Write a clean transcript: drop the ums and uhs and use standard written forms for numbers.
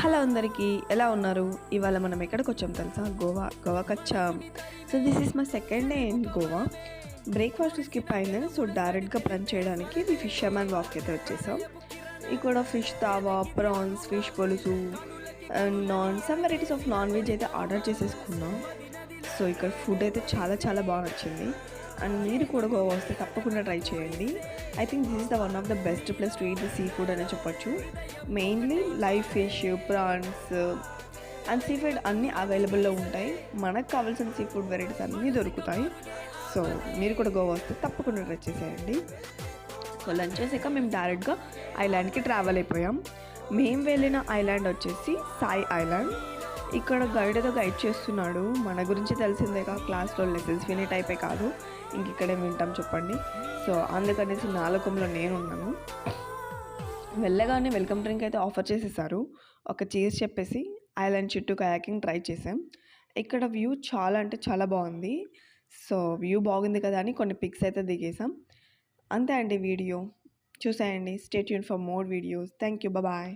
Hello అందరికీ ఎలా ఉన్నారు? ఇవాళ మనం ఎక్కడికొచ్చాం తెలుసా? గోవాకొచ్చాం. So this is my second day in Goa. Breakfast skip అయింది. సో డైరెక్ట్‌గా లంచ్ చేయడానికి ది ఫిషర్‌మ్యాన్ వాక్‌కి అయితే వచ్చేసాం. ఇక్కడ ఫిష్ తావా, ప్రాన్స్, ఫిష్ పులుసు and some varieties of non veg అయితే ఆర్డర్ చేసేసుకున్నాం. సో ఇక్కడ ఫుడ్ అయితే చాలా చాలా బాగా నచ్చింది. అండ్ మీరు కూడా గోవా వస్తే తప్పకుండా ట్రై చేయండి. I think this is the one of the best place to eat the sea food అనే చెప్పొచ్చు. Mainly live fish, prawns and sea food అన్నీ అవైలబుల్లో ఉంటాయి. మనకు కావాల్సిన సీ ఫుడ్ వెరైటీస్ అన్నీ దొరుకుతాయి. సో మీరు కూడా గోవా వస్తే తప్పకుండా ట్రై చేసేయండి. సో లంచ్ చేసాక మేము డైరెక్ట్గా ఐలాండ్కి ట్రావెల్ అయిపోయాం. మేము వెళ్ళిన ఐలాండ్ వచ్చేసి సాయి ఐలాండ్. ఇక్కడ గైడ్ ఏదో గైడ్ చేస్తున్నాడు. మన గురించి తెలిసిందేగా, క్లాస్లో లెసన్స్ వినే టైపే కాదు, ఇంక ఇక్కడే వింటాం చెప్పండి. సో అందుకనేసి నా లోకంలో నేనున్నాను. వెళ్ళగానే వెల్కమ్ డ్రింక్ అయితే ఆఫర్ చేసేసారు. ఒక చీజ్ చెప్పేసి ఐలాండ్ చుట్టూ కయాకింగ్ ట్రై చేసాం. ఇక్కడ వ్యూ చాలా అంటే చాలా బాగుంది. సో వ్యూ బాగుంది కదా అని కొన్ని పిక్స్ అయితే దిగేసాం. అంతే అండి వీడియో. చూసేయండి. Stay tune for more videos. Thank you. Bye.